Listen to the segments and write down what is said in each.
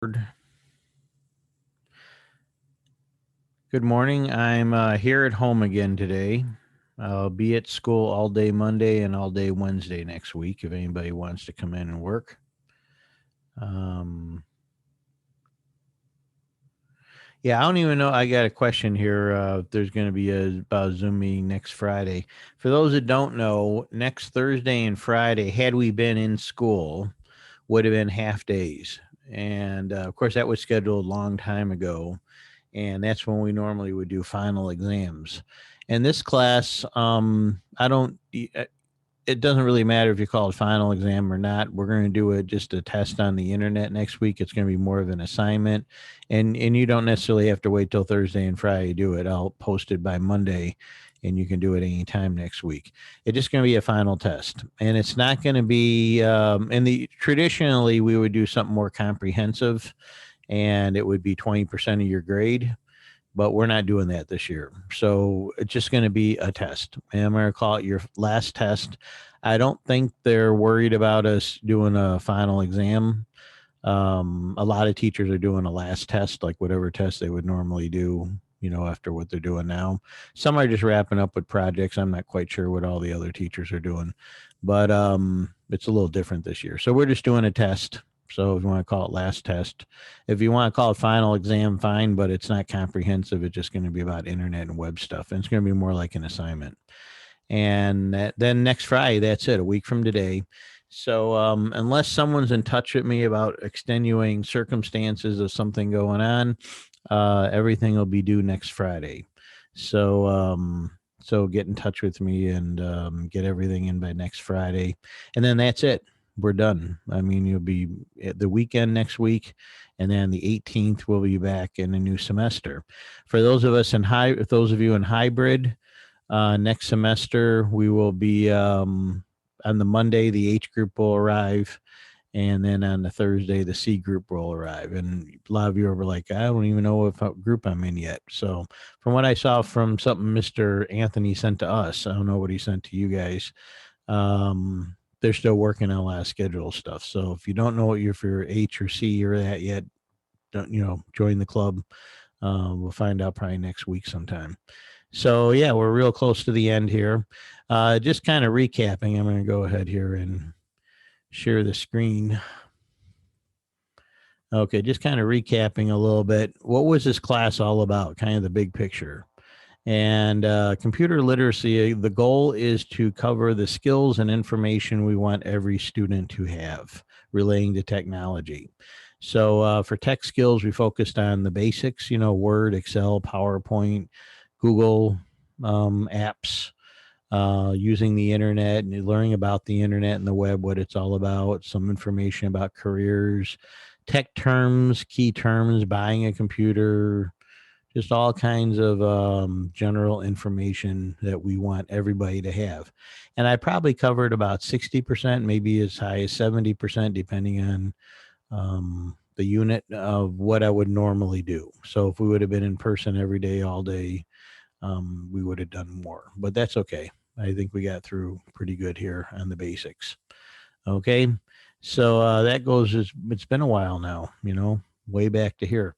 Good morning. I'm here at home again today. I'll be at school all day Monday and all day Wednesday next week if anybody wants to come in and work. Um, yeah, I don't even know. I got a question here. If there's going to be about a Zoom meeting next Friday. For those that don't know, next Thursday and Friday, had we been in school, would have been half days. And of course, that was scheduled a long time ago. And that's when we normally would do final exams. And this class, I don't. It doesn't really matter if you call it final exam or not. We're going to do it just a test on the internet next week. It's going to be more of an assignment, and you don't necessarily have to wait till Thursday and Friday to do it. I'll post it by Monday, and you can do it anytime next week. It's just going to be a final test, and it's not going to be. And the traditionally we would do something more comprehensive, and it would be 20% of your grade, but we're not doing that this year. So it's just going to be a test. And I'm going to call it your last test. I don't think they're worried about us doing a final exam. A lot of teachers are doing a last test, like whatever test they would normally do, after what they're doing now. Some are just wrapping up with projects. I'm not quite sure what all the other teachers are doing, but it's a little different this year. So we're just doing a test. So if you want to call it last test, if you want to call it final exam, fine, but it's not comprehensive. It's just going to be about internet and web stuff. And it's going to be more like an assignment. And then next Friday, that's it, a week from today. So unless someone's in touch with me about extenuating circumstances of something going on, everything will be due next Friday. So get in touch with me and get everything in by next Friday, and then that's it. We're done. I mean, you'll be at the weekend next week, and then the 18th we'll be back in a new semester. For those of us in those of you in hybrid, next semester, we will be on the Monday, the H group will arrive. And then on the Thursday, the C group will arrive. And a lot of you are like, I don't even know what group I'm in yet. So, from what I saw from something Mr. Anthony sent to us, I don't know what he sent to you guys. They're still working on a lot of schedule stuff. So, if you don't know what you're for H or C or that yet, don't join the club. We'll find out probably next week sometime. So yeah, we're real close to the end here. Just kind of recapping, I'm going to go ahead here and share the screen. Okay, just kind of recapping a little bit. What was this class all about? Kind of the big picture. And computer literacy, the goal is to cover the skills and information we want every student to have relating to technology. So for tech skills, we focused on the basics, Word, Excel, PowerPoint, Google apps, using the internet and learning about the internet and the web, what it's all about, some information about careers, tech terms, key terms, buying a computer, just all kinds of general information that we want everybody to have. And I probably covered about 60%, maybe as high as 70%, depending on the unit of what I would normally do. So if we would have been in person every day, all day, we would have done more, but that's okay. I think we got through pretty good here on the basics. Okay. So that goes, it's been a while now, way back to here.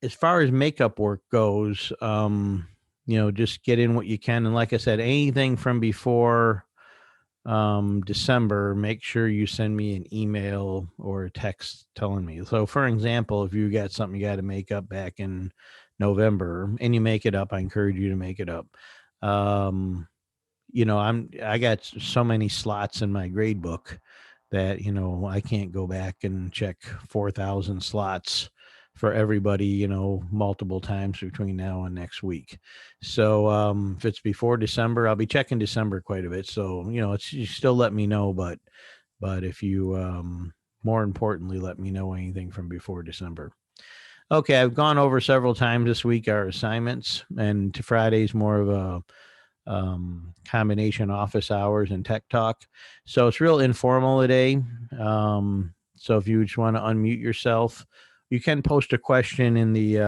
As far as makeup work goes, just get in what you can. And like I said, anything from before December, make sure you send me an email or a text telling me. So, for example, if you got something you got to make up back in November and you make it up, I encourage you to make it up. Um, I got so many slots in my grade book that I can't go back and check 4,000 slots for everybody, multiple times between now and next week. So if it's before December, I'll be checking December quite a bit. So it's, you still let me know, but if you more importantly, let me know anything from before December. Okay, I've gone over several times this week our assignments, and to Friday's more of a combination office hours and tech talk. So it's real informal today. So if you just want to unmute yourself, you can post a question in the.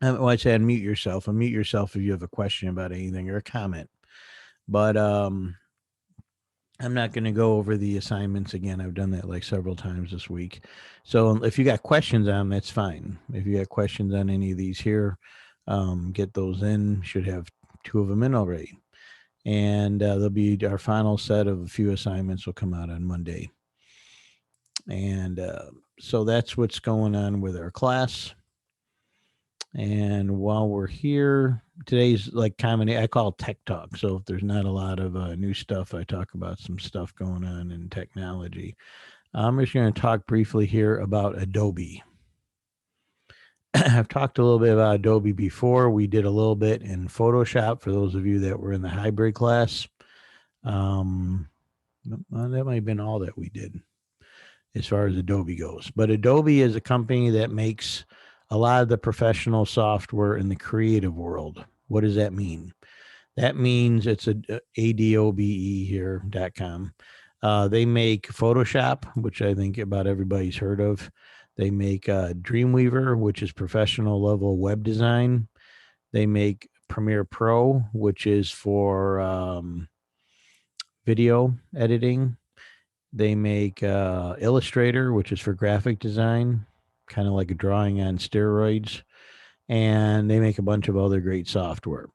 Well, I say unmute yourself. Unmute yourself if you have a question about anything or a comment. But I'm not going to go over the assignments again. I've done that like several times this week. So if you got questions on them, that's fine. If you got questions on any of these here, get those in. Should have two of them in already. And there'll be our final set of a few assignments will come out on Monday. And so that's what's going on with our class. And while we're here, today's like comedy, I call it tech talk. So if there's not a lot of new stuff, I talk about some stuff going on in technology. I'm just going to talk briefly here about Adobe. I've talked a little bit about Adobe before. We did a little bit in Photoshop for those of you that were in the hybrid class. Well, that might have been all that we did as far as Adobe goes. But Adobe is a company that makes a lot of the professional software in the creative world. What does that mean? That means it's ADOBE here.com. They make Photoshop, which I think about everybody's heard of. They make Dreamweaver, which is professional level web design. They make Premiere Pro, which is for video editing. They make Illustrator, which is for graphic design, kind of like a drawing on steroids. And they make a bunch of other great software.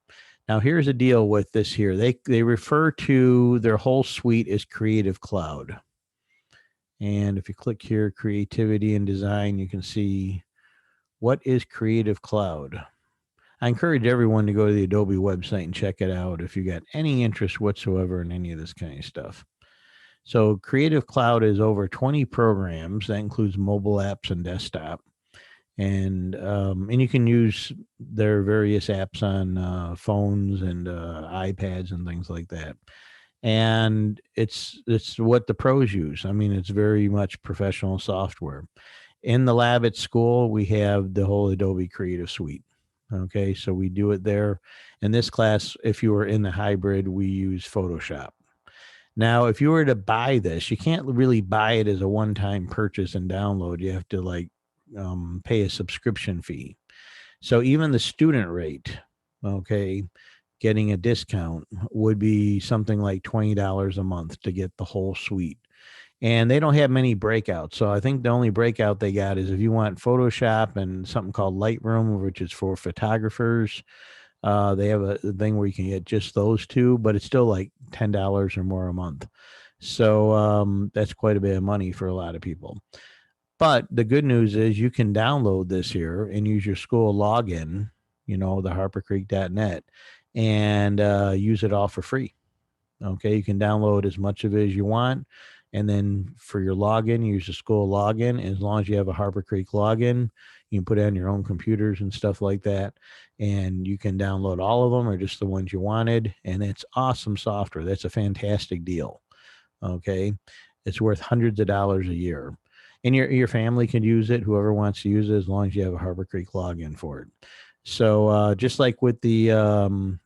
Now, here's the deal with this here. They refer to their whole suite as Creative Cloud. And if you click here, creativity and design, you can see what is Creative Cloud. I encourage everyone to go to the Adobe website and check it out if you got any interest whatsoever in any of this kind of stuff. So Creative Cloud is over 20 programs. That includes mobile apps and desktop. And you can use their various apps on phones and iPads and things like that. And it's what the pros use. I mean, it's very much professional software. In the lab at school, we have the whole Adobe Creative Suite. Okay, so we do it there. In this class, if you were in the hybrid, we use Photoshop. Now, if you were to buy this, you can't really buy it as a one-time purchase and download. You have to pay a subscription fee. So even the student rate, okay, getting a discount would be something like $20 a month to get the whole suite. And they don't have many breakouts. So I think the only breakout they got is if you want Photoshop and something called Lightroom, which is for photographers. They have a thing where you can get just those two, but it's still like $10 or more a month. So that's quite a bit of money for a lot of people. But the good news is you can download this here and use your school login, the harpercreek.net, and use it all for free. Okay, you can download as much of it as you want. And then for your login, use the school login. As long as you have a Harbor Creek login, you can put it on your own computers and stuff like that. And you can download all of them or just the ones you wanted. And it's awesome software. That's a fantastic deal. Okay. It's worth hundreds of dollars a year. And your family can use it, whoever wants to use it, as long as you have a Harbor Creek login for it. So just like with the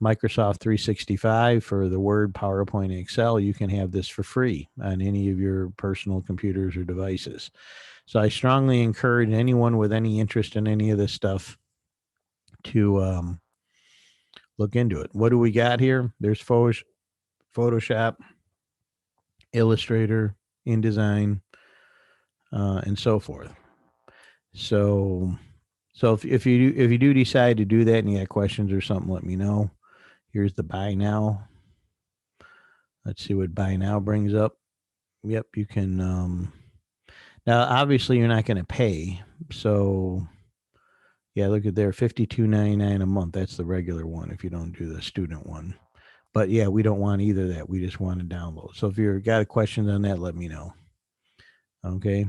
Microsoft 365 for the Word, PowerPoint, and Excel, you can have this for free on any of your personal computers or devices. So I strongly encourage anyone with any interest in any of this stuff to look into it. What do we got here? There's Photoshop, Illustrator, InDesign, and so forth. So if you do decide to do that and you have questions or something, let me know. Here's the buy now. Let's see what buy now brings up. Yep, you can. Now, obviously, you're not going to pay. So, yeah, look at there, $52.99 a month. That's the regular one if you don't do the student one. But yeah, we don't want either of that. We just want to download. So if you've got questions on that, let me know. Okay.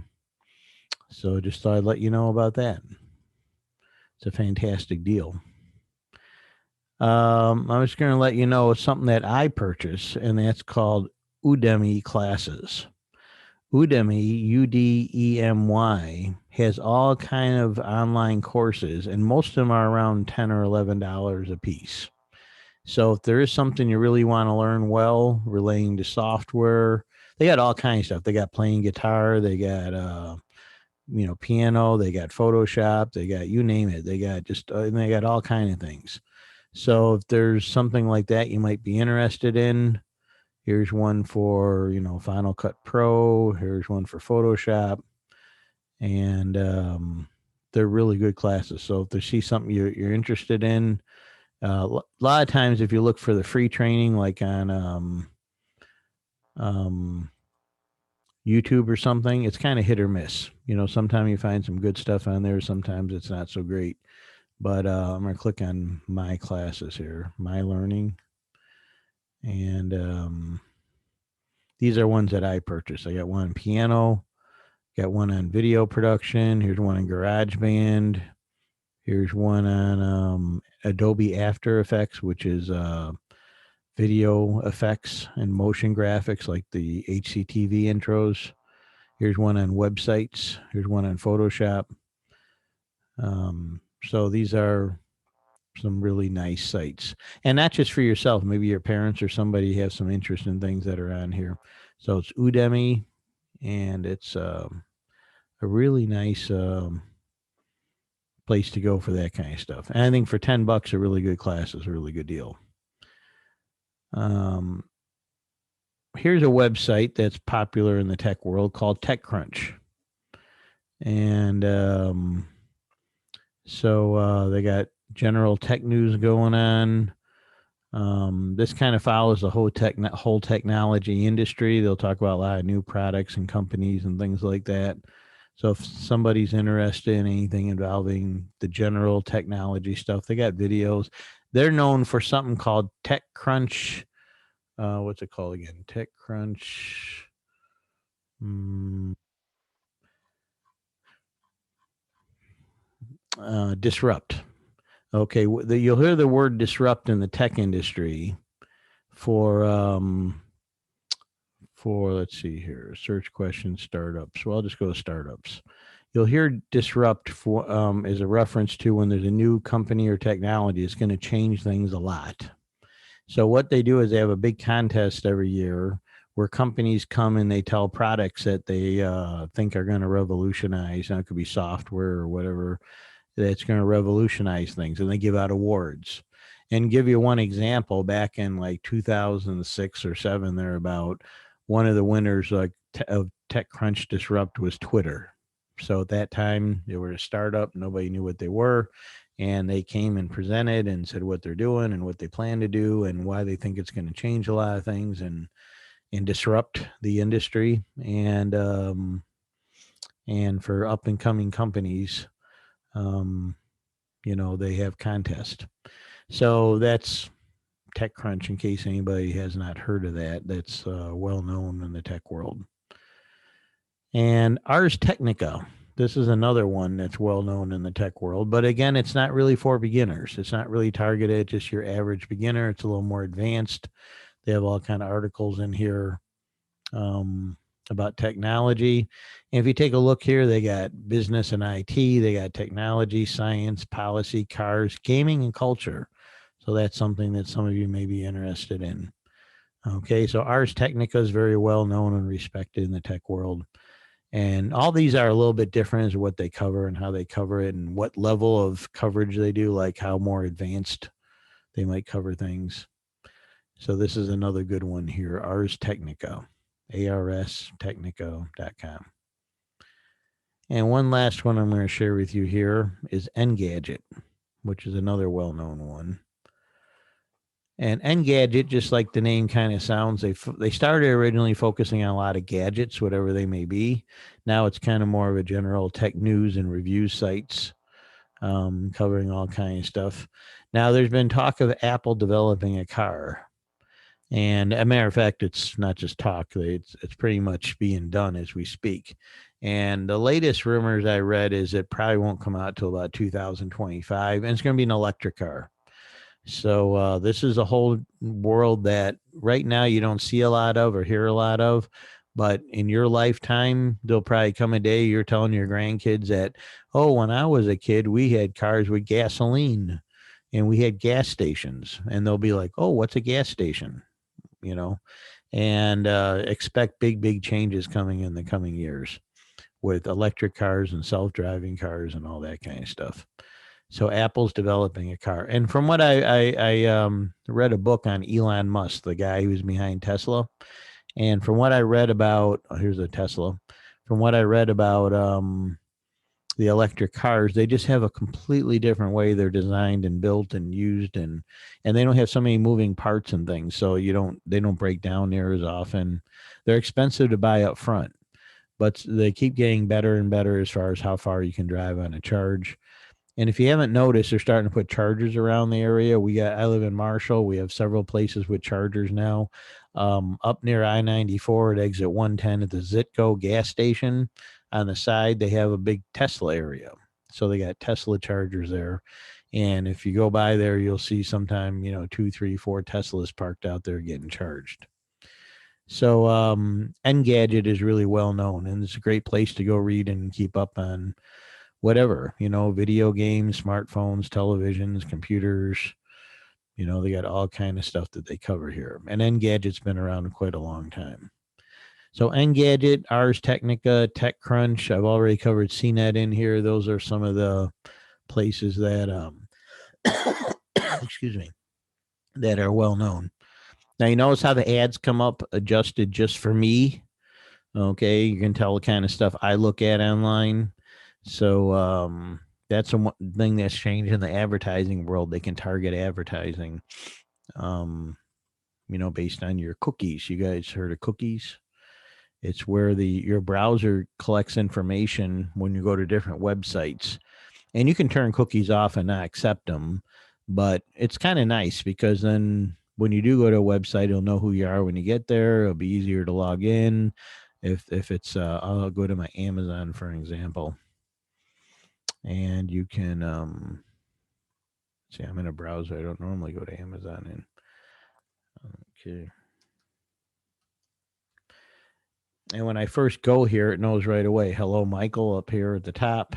So just thought I'd let you know about that. It's a fantastic deal. I was going to let you know something that I purchased, and that's called Udemy classes. Udemy, Udemy, has all kind of online courses, and most of them are around $10 or $11 a piece. So if there is something you really want to learn well relating to software, they got all kinds of stuff. They got playing guitar, they got piano, they got Photoshop, they got you name it. They got they got all kinds of things. So if there's something like that you might be interested in, Here's one for, Final Cut Pro. Here's one for Photoshop. And they're really good classes. So if they see something you're interested in, a lot of times if you look for the free training, like on um, YouTube or something, it's kind of hit or miss. Sometimes you find some good stuff on there. Sometimes it's not so great. But I'm going to click on my classes here, my learning. And these are ones that I purchased. I got one on piano, got one on video production. Here's one on GarageBand. Here's one on Adobe After Effects, which is video effects and motion graphics like the HCTV intros. Here's one on websites. Here's one on Photoshop. So these are some really nice sites, and not just for yourself. Maybe your parents or somebody have some interest in things that are on here. So it's Udemy, and it's a really nice place to go for that kind of stuff. And I think for $10, a really good class is a really good deal. Here's a website that's popular in the tech world called TechCrunch. And so they got general tech news going on. This kind of follows the whole technology industry. They'll talk about a lot of new products and companies and things like that. So if somebody's interested in anything involving the general technology stuff, they got videos. They're known for something called TechCrunch. What's it called again? TechCrunch. Disrupt. Okay, you'll hear the word disrupt in the tech industry for let's see here, search question startups. Well, I'll just go to startups. You'll hear disrupt for as a reference to when there's a new company or technology. It's going to change things a lot. So what they do is they have a big contest every year where companies come and they tell products that they think are going to revolutionize. Now, it could be software or whatever that's going to revolutionize things, and they give out awards. And give you one example, back in like 2006 or 7, they're about one of the winners of TechCrunch Disrupt was Twitter. So at that time, they were a startup. Nobody knew what they were. And they came and presented and said what they're doing and what they plan to do and why they think it's going to change a lot of things and disrupt the industry. And for up and coming companies, they have contest. So that's TechCrunch, in case anybody has not heard of that. That's well known in the tech world. And Ars Technica. This is another one that's well known in the tech world. But again, it's not really for beginners. It's not really targeted at just your average beginner. It's a little more advanced. They have all kind of articles in here about technology. And if you take a look here, they got business and IT, they got technology, science, policy, cars, gaming, and culture. So that's something that some of you may be interested in. Okay, so Ars Technica is very well known and respected in the tech world. And all these are a little bit different as what they cover and how they cover it and what level of coverage they do, like how more advanced they might cover things. So this is another good one here, Ars Technica, arstechnica.com. And one last one I'm going to share with you here is Engadget, which is another well-known one. And Engadget, just like the name kind of sounds, they started originally focusing on a lot of gadgets, whatever they may be. Now it's kind of more of a general tech news and review sites, covering all kinds of stuff. Now there's been talk of Apple developing a car. And as a matter of fact, it's not just talk, it's pretty much being done as we speak. And the latest rumors I read is it probably won't come out till about 2025, and it's going to be an electric car. So this is a whole world that right now you don't see a lot of or hear a lot of, but in your lifetime, there'll probably come a day you're telling your grandkids that, oh, when I was a kid, we had cars with gasoline and we had gas stations. And they'll be like, oh, what's a gas station? And expect big changes coming in the coming years with electric cars and self-driving cars and all that kind of stuff. So Apple's developing a car, and from what I read a book on Elon Musk, the guy who's behind Tesla, and from what I read about, here's a Tesla. From what I read about the electric cars, they just have a completely different way they're designed and built and used, and they don't have so many moving parts and things, so they don't break down near as often. They're expensive to buy up front, but they keep getting better and better as far as how far you can drive on a charge. And if you haven't noticed, they're starting to put chargers around the area. I live in Marshall. We have several places with chargers now. Up near I-94 at exit 110 at the Zitco gas station on the side, they have a big Tesla area. So they got Tesla chargers there. And if you go by there, you'll see sometime, 2, 3, 4 Teslas parked out there getting charged. So Engadget is really well known, and it's a great place to go read and keep up on whatever, video games, smartphones, televisions, computers. They got all kind of stuff that they cover here. And Engadget's been around quite a long time. So Engadget, Ars Technica, TechCrunch. I've already covered CNET in here. Those are some of the places that excuse me, that are well known. Now you notice how the ads come up adjusted just for me. Okay, you can tell the kind of stuff I look at online. So that's one thing that's changed in the advertising world. They can target advertising, based on your cookies. You guys heard of cookies? It's where your browser collects information when you go to different websites, and you can turn cookies off and not accept them. But it's kind of nice because then when you do go to a website, it'll know who you are when you get there. It'll be easier to log in. If it's, I'll go to my Amazon for an example, and you can see. I'm in a browser. I don't normally go to Amazon in. Okay. And when I first go here, it knows right away. Hello, Michael, up here at the top.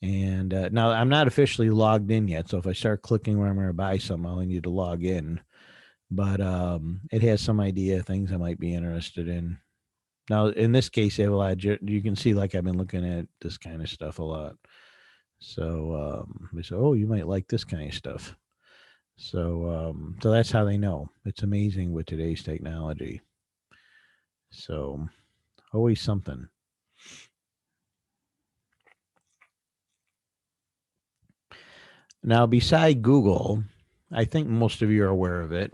And now I'm not officially logged in yet. So if I start clicking where I'm going to buy something, I'll need to log in. But it has some idea of things I might be interested in. Now, in this case, they have a lot you can see, like, I've been looking at this kind of stuff a lot. So they say, oh, you might like this kind of stuff. So that's how they know. It's amazing with today's technology. So always something. Now, beside Google, I think most of you are aware of it,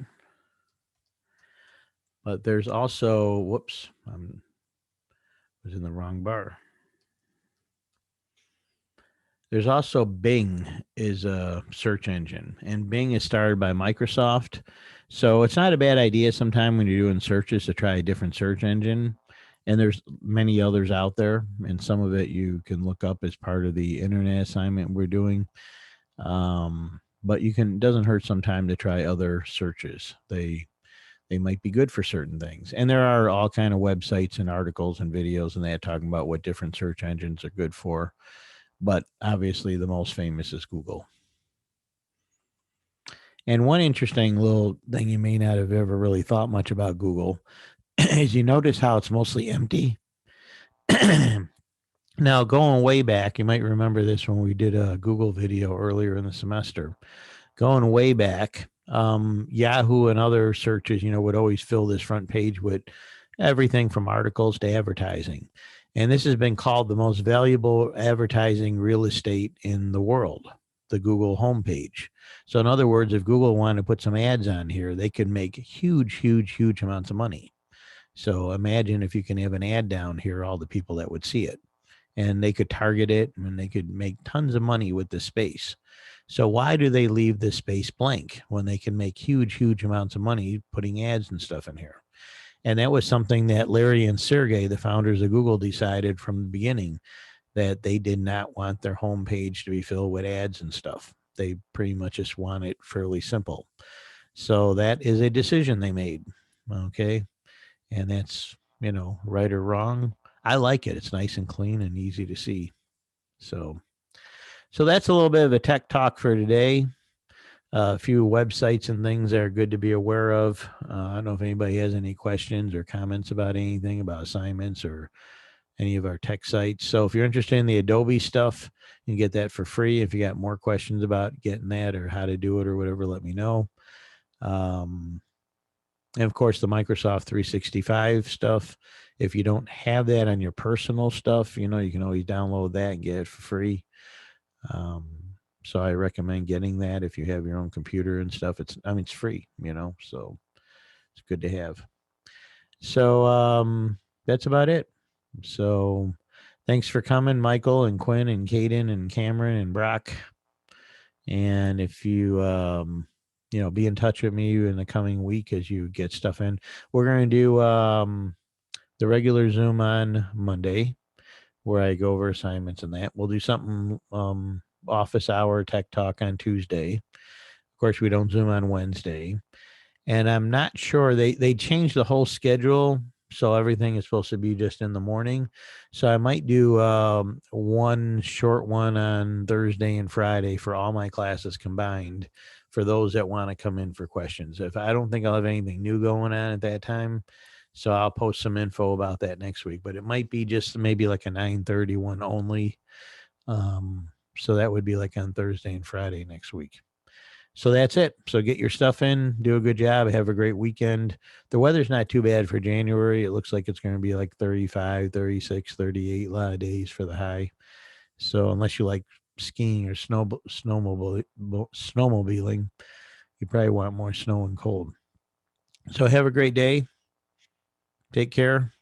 but there's also, whoops, I was in the wrong bar. There's also Bing is a search engine, and Bing is started by Microsoft. So it's not a bad idea sometime when you're doing searches to try a different search engine. And there's many others out there, and some of it you can look up as part of the internet assignment we're doing. But it doesn't hurt sometime to try other searches. They might be good for certain things. And there are all kind of websites and articles and videos and that talking about what different search engines are good for. But obviously the most famous is Google. And one interesting little thing you may not have ever really thought much about Google is you notice how it's mostly empty. Now, going way back, you might remember this when we did a Google video earlier in the semester. Going way back, Yahoo and other searches, would always fill this front page with everything from articles to advertising. And this has been called the most valuable advertising real estate in the world, the Google homepage. So in other words, if Google wanted to put some ads on here, they could make huge, huge, huge amounts of money. So imagine if you can have an ad down here, all the people that would see it. And they could target it and they could make tons of money with this space. So why do they leave this space blank when they can make huge, huge amounts of money putting ads and stuff in here? And that was something that Larry and Sergey, the founders of Google, decided from the beginning, that they did not want their homepage to be filled with ads and stuff. They pretty much just want it fairly simple. So that is a decision they made. Okay. And that's, right or wrong. I like it. It's nice and clean and easy to see. So that's a little bit of a tech talk for today. A few websites and things that are good to be aware of. I don't know if anybody has any questions or comments about anything, about assignments or any of our tech sites. So if you're interested in the Adobe stuff, you can get that for free. If you got more questions about getting that or how to do it or whatever, let me know. And of course, the Microsoft 365 stuff. If you don't have that on your personal stuff, you can always download that and get it for free. So I recommend getting that if you have your own computer and stuff. It's free, so it's good to have. So that's about it. So thanks for coming, Michael and Quinn and Caden and Cameron and Brock. And if you be in touch with me in the coming week as you get stuff in. We're going to do the regular Zoom on Monday where I go over assignments and that. We'll do something office hour tech talk on Tuesday. Of course, we don't Zoom on Wednesday. And I'm not sure they changed the whole schedule, so everything is supposed to be just in the morning. So I might do one short one on Thursday and Friday for all my classes combined for those that want to come in for questions. If I don't think I'll have anything new going on at that time, so I'll post some info about that next week. But it might be just maybe like a 9:30 one only. So that would be like on Thursday and Friday next week. So that's it. So get your stuff in, do a good job, have a great weekend. The weather's not too bad for January. It looks like it's going to be like 35, 36, 38, a lot of days for the high. So unless you like skiing or snowmobiling, you probably want more snow and cold. So have a great day. Take care.